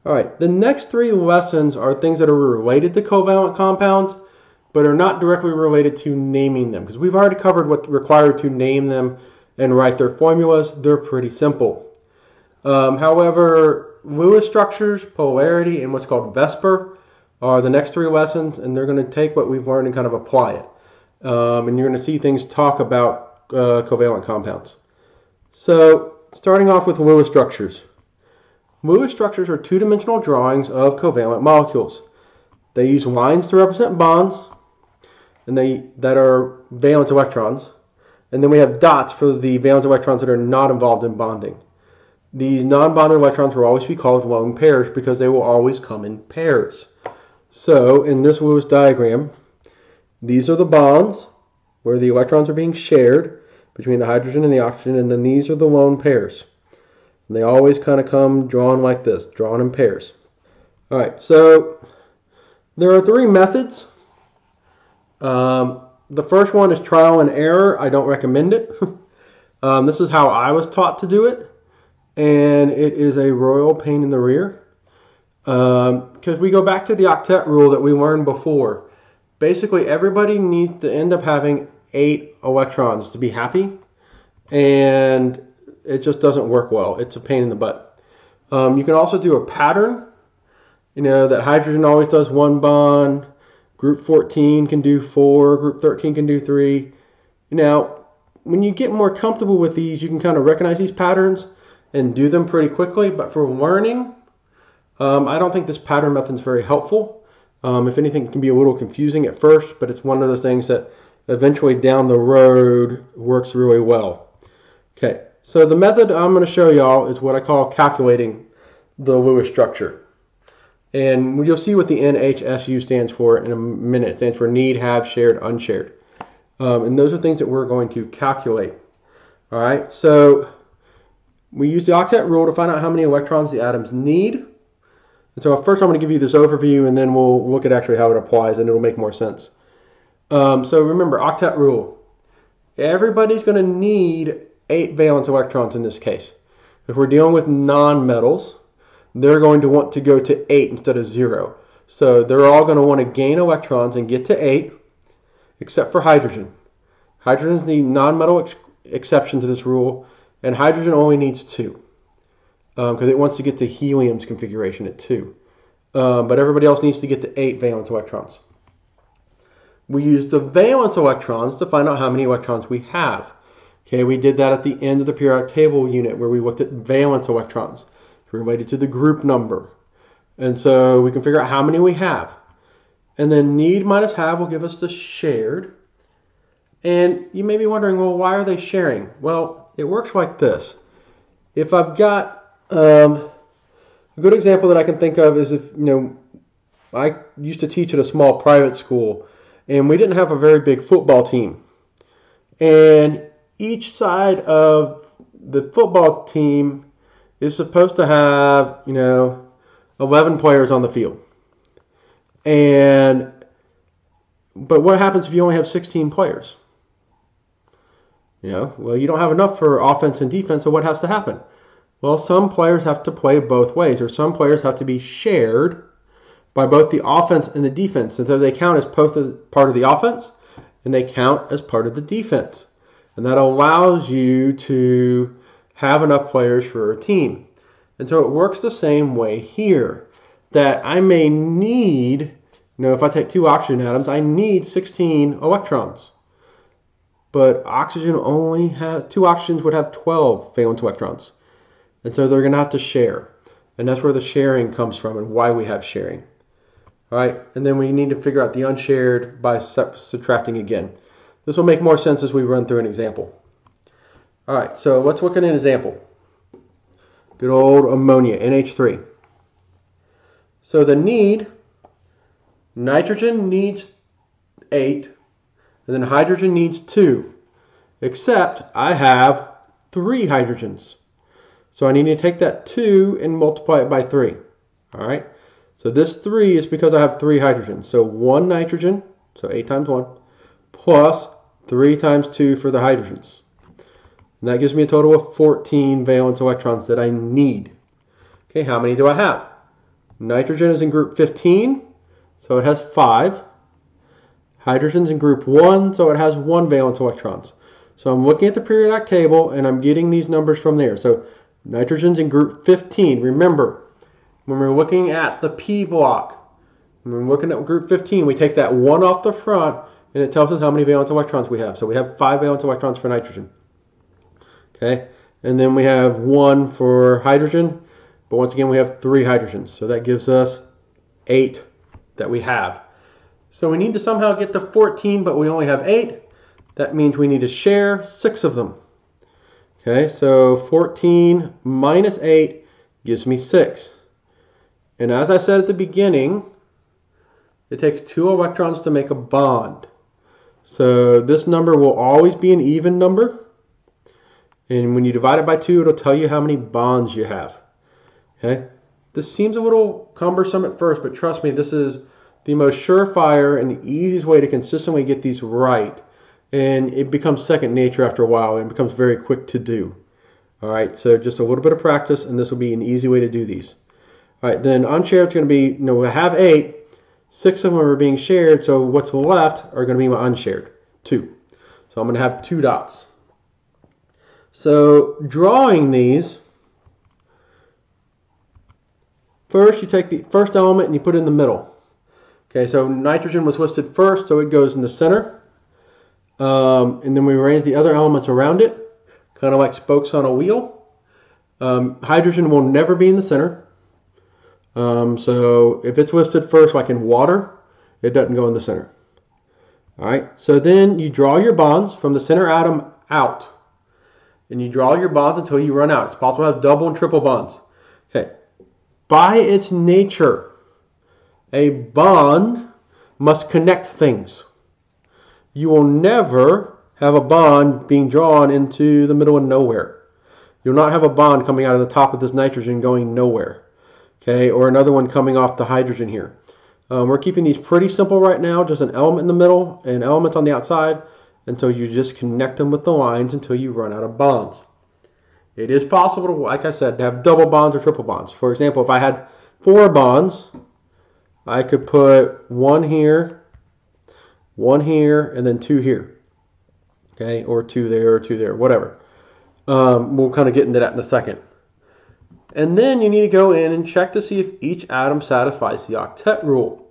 Alright, the next three lessons are things that are related to covalent compounds, but are not directly related to naming them, because we've already covered what's required to name them and write their formulas. They're pretty simple. However, Lewis structures, polarity, and what's called VSEPR are the next three lessons, and they're going to take what we've learned and kind of apply it. And you're going to see things talk about covalent compounds. So, starting off with Lewis structures. Lewis structures are two-dimensional drawings of covalent molecules. They use lines to represent bonds, and that are valence electrons. And then we have dots for the valence electrons that are not involved in bonding. These non-bonded electrons will always be called lone pairs because they will always come in pairs. So, in this Lewis diagram, these are the bonds where the electrons are being shared between the hydrogen and the oxygen, and then these are the lone pairs. And they always kind of come drawn like this, drawn in pairs. Alright, so there are three methods. The first one is trial and error. I don't recommend it. This is how I was taught to do it, and it is a royal pain in the rear. Because we go back to the octet rule that we learned before. Basically, everybody needs to end up having 8 electrons to be happy, and it just doesn't work well. It's a pain in the butt. You can also do a pattern. You know, that hydrogen always does 1 bond. Group 14 can do 4. Group 13 can do 3. Now, when you get more comfortable with these, you can kind of recognize these patterns and do them pretty quickly. But for learning, I don't think this pattern method is very helpful. If anything, it can be a little confusing at first, but it's one of those things that eventually down the road works really well. Okay, so the method I'm going to show y'all is what I call calculating the Lewis structure. And you'll see what the THSC stands for in a minute. It stands for need, have, shared, unshared. And those are things that we're going to calculate. All right, so we use the octet rule to find out how many electrons the atoms need. And so first I'm going to give you this overview, and then we'll look at actually how it applies, and it'll make more sense. So remember, octet rule. Everybody's going to need 8 valence electrons in this case. If we're dealing with nonmetals, they're going to want to go to 8 instead of 0. So they're all going to want to gain electrons and get to 8, except for hydrogen. Hydrogen is the nonmetal exception to this rule, and hydrogen only needs 2 because it wants to get to helium's configuration at 2. But everybody else needs to get to 8 valence electrons. We used the valence electrons to find out how many electrons we have. Okay, we did that at the end of the periodic table unit where we looked at valence electrons related to the group number. And so we can figure out how many we have. And then need minus have will give us the shared. And you may be wondering, well, why are they sharing? Well, it works like this. If I've got a good example that I can think of is if, I used to teach at a small private school, and we didn't have a very big football team. And each side of the football team is supposed to have, 11 players on the field. But what happens if you only have 16 players? Well, you don't have enough for offense and defense, so what has to happen? Well, some players have to play both ways, or some players have to be shared by both the offense and the defense. And so they count as part of the offense, and they count as part of the defense. And that allows you to have enough players for a team. And so it works the same way here, that I may need, if I take 2 oxygen atoms, I need 16 electrons. But oxygen only has, 2 oxygens would have 12 valence electrons. And so they're going to have to share. And that's where the sharing comes from and why we have sharing. All right, and then we need to figure out the unshared by subtracting again. This will make more sense as we run through an example. All right, so let's look at an example. Good old ammonia, NH3. So the need, nitrogen needs 8, and then hydrogen needs 2, except I have 3 hydrogens. So I need to take that 2 and multiply it by 3. All right, so this 3 is because I have 3 hydrogens. So 1 nitrogen, so 8 times 1, plus 3 times 2 for the hydrogens. And that gives me a total of 14 valence electrons that I need. Okay, how many do I have? Nitrogen is in group 15, so it has 5. Hydrogen's in group 1, so it has 1 valence electrons. So I'm looking at the periodic table, and I'm getting these numbers from there. So nitrogen's in group 15. Remember, when we're looking at the P block, when we're looking at group 15, we take that 1 off the front, and it tells us how many valence electrons we have. So we have 5 valence electrons for nitrogen. Okay, and then we have 1 for hydrogen, but once again we have 3 hydrogens. So that gives us 8 that we have. So we need to somehow get to 14, but we only have 8. That means we need to share 6 of them. Okay, so 14 minus 8 gives me 6. And as I said at the beginning, it takes 2 electrons to make a bond. So this number will always be an even number. And when you divide it by 2, it'll tell you how many bonds you have. Okay, this seems a little cumbersome at first, but trust me, this is the most surefire and the easiest way to consistently get these right. And it becomes second nature after a while, and it becomes very quick to do. All right, so just a little bit of practice, and this will be an easy way to do these. All right, then unshared is going to be, we have 8. 6 of them are being shared, so what's left are going to be my unshared, 2. So I'm going to have 2 dots. So drawing these, first you take the first element and you put it in the middle. Okay, so nitrogen was listed first, so it goes in the center. And then we arrange the other elements around it, kind of like spokes on a wheel. Hydrogen will never be in the center. So if it's listed first, like in water, it doesn't go in the center. All right, so then you draw your bonds from the center atom out. And you draw your bonds until you run out. It's possible to have double and triple bonds. Okay, by its nature, a bond must connect things. You will never have a bond being drawn into the middle of nowhere. You'll not have a bond coming out of the top of this nitrogen going nowhere. Okay, or another one coming off the hydrogen here. We're keeping these pretty simple right now, just an element in the middle and an element on the outside, until you just connect them with the lines until you run out of bonds. It is possible, to, like I said, to have double bonds or triple bonds. For example, if I had 4 bonds, I could put 1 here, and then 2 here. Okay, or 2 there, or 2 there, whatever. We'll kind of get into that in a second. And then you need to go in and check to see if each atom satisfies the octet rule.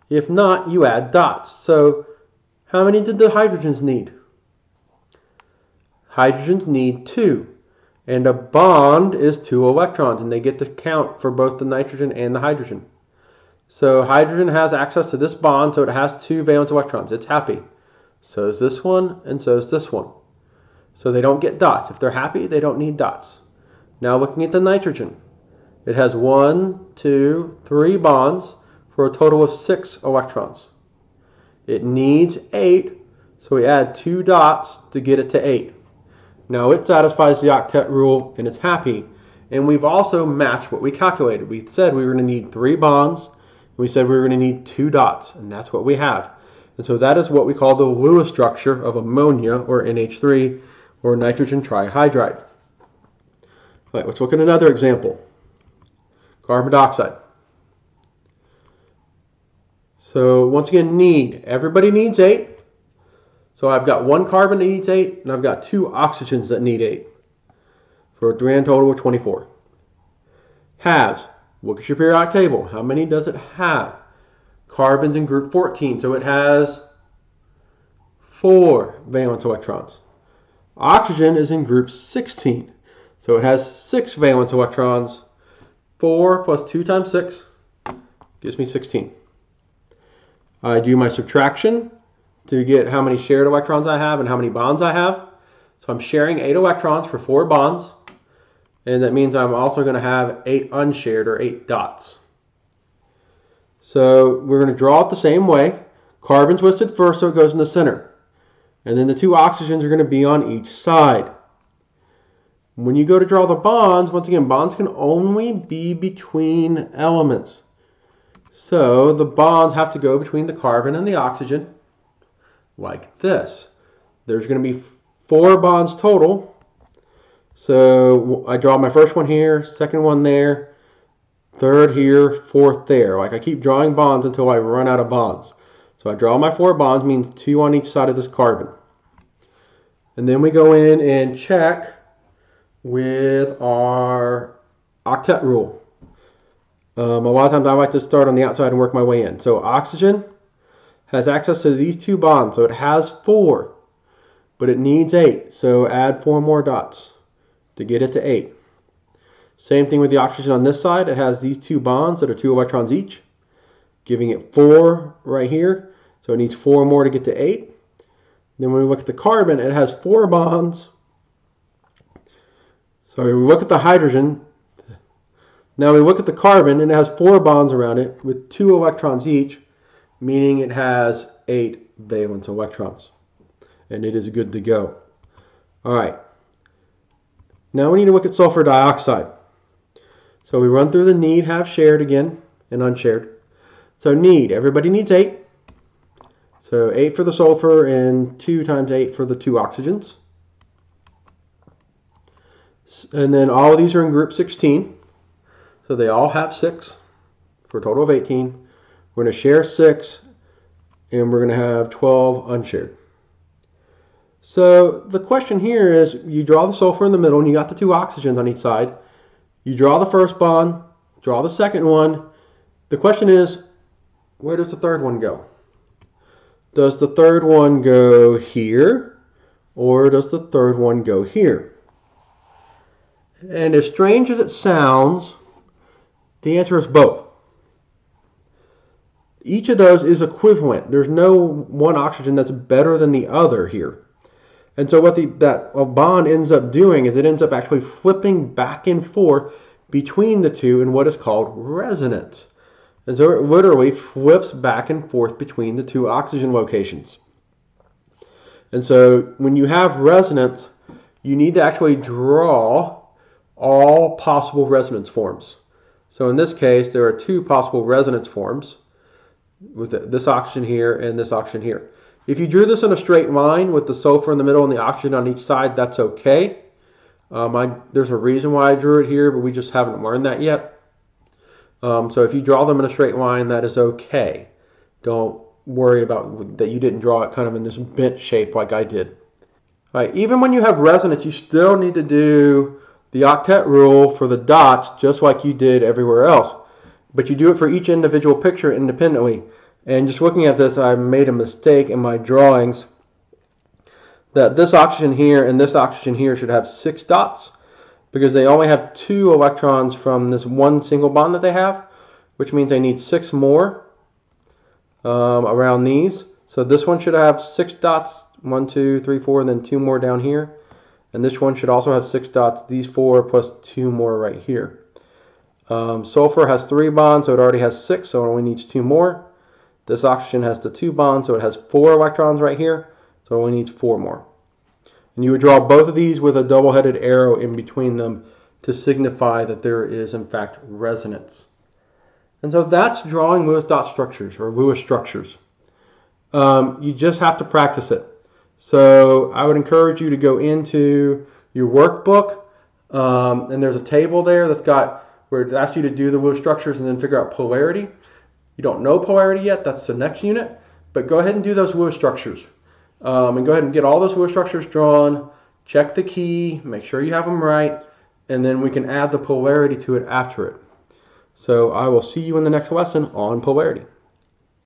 If not, you add dots. So how many did the hydrogens need? Hydrogens need 2. And a bond is 2 electrons, and they get to count for both the nitrogen and the hydrogen. So hydrogen has access to this bond, so it has 2 valence electrons. It's happy. So is this one, and so is this one. So they don't get dots. If they're happy, they don't need dots. Now looking at the nitrogen, it has 1, 2, 3 bonds for a total of 6 electrons. It needs 8, so we add 2 dots to get it to 8. Now it satisfies the octet rule and it's happy. And we've also matched what we calculated. We said we were going to need 3 bonds, and we said we were going to need 2 dots, and that's what we have. And so that is what we call the Lewis structure of ammonia, or NH3, or nitrogen trihydride. All right, let's look at another example. Carbon dioxide. So once again, need. Everybody needs 8. So I've got 1 carbon that needs 8, and I've got 2 oxygens that need 8, for a grand total of 24. Halves. Look at your periodic table. How many does it have? Carbon's in group 14, so it has 4 valence electrons. Oxygen is in group 16, so it has 6 valence electrons. 4 plus 2 times 6 gives me 16. I do my subtraction to get how many shared electrons I have and how many bonds I have. So I'm sharing 8 electrons for 4 bonds, and that means I'm also going to have 8 unshared, or 8 dots. So we're going to draw it the same way. Carbon's listed first, so it goes in the center. And then the 2 oxygens are going to be on each side. When you go to draw the bonds, once again, bonds can only be between elements. So the bonds have to go between the carbon and the oxygen, like this. There's going to be 4 bonds total. So I draw my first one here, second one there, third here, fourth there. Like I keep drawing bonds until I run out of bonds. So I draw my 4 bonds, means 2 on each side of this carbon. And then we go in and check with our octet rule. A lot of times I like to start on the outside and work my way in. So oxygen has access to these 2 bonds, so it has 4, but it needs 8. So add 4 more dots to get it to 8. Same thing with the oxygen on this side. It has these 2 bonds that are 2 electrons each, giving it 4 right here. So it needs 4 more to get to 8. Then when we look at the carbon, it has 4 bonds. So we look at the hydrogen. Now we look at the carbon, and it has 4 bonds around it with 2 electrons each, meaning it has 8 valence electrons. And it is good to go. All right. Now we need to look at sulfur dioxide. So we run through the need, have, shared again, and unshared. So need, everybody needs 8. So 8 for the sulfur and 2 times 8 for the 2 oxygens. And then all of these are in group 16. So they all have 6 for a total of 18. We're going to share 6 and we're going to have 12 unshared. So the question here is, you draw the sulfur in the middle and you got the 2 oxygens on each side. You draw the first bond, draw the second one. The question is, where does the third one go? Does the third one go here, or does the third one go here? And as strange as it sounds, the answer is both. Each of those is equivalent. There's no one oxygen that's better than the other here. And so what that bond ends up doing is it ends up actually flipping back and forth between the two in what is called resonance. And so it literally flips back and forth between the 2 oxygen locations. And so when you have resonance, you need to actually draw all possible resonance forms. So in this case, there are 2 possible resonance forms with this oxygen here and this oxygen here. If you drew this in a straight line with the sulfur in the middle and the oxygen on each side, that's okay. There's a reason why I drew it here, but we just haven't learned that yet. So if you draw them in a straight line, that is okay. Don't worry about that you didn't draw it kind of in this bent shape like I did. All right, even when you have resonance, you still need to do the octet rule for the dots just like you did everywhere else. But you do it for each individual picture independently. And just looking at this, I made a mistake in my drawings that this oxygen here and this oxygen here should have 6 dots because they only have 2 electrons from this one single bond that they have, which means they need 6 more around these. So this one should have 6 dots, 1, 2, 3, 4, and then 2 more down here. And this one should also have 6 dots, these 4 plus 2 more right here. Sulfur has 3 bonds, so it already has 6, so it only needs 2 more. This oxygen has the 2 bonds, so it has 4 electrons right here, so it only needs 4 more. And you would draw both of these with a double-headed arrow in between them to signify that there is, in fact, resonance. And so that's drawing Lewis dot structures, or Lewis structures. You just have to practice it. So I would encourage you to go into your workbook, and there's a table there that's got where it asks you to do the Lewis structures and then figure out polarity. You don't know polarity yet, that's the next unit, but go ahead and do those Lewis structures. And go ahead and get all those Lewis structures drawn, check the key, make sure you have them right, and then we can add the polarity to it after it. So I will see you in the next lesson on polarity.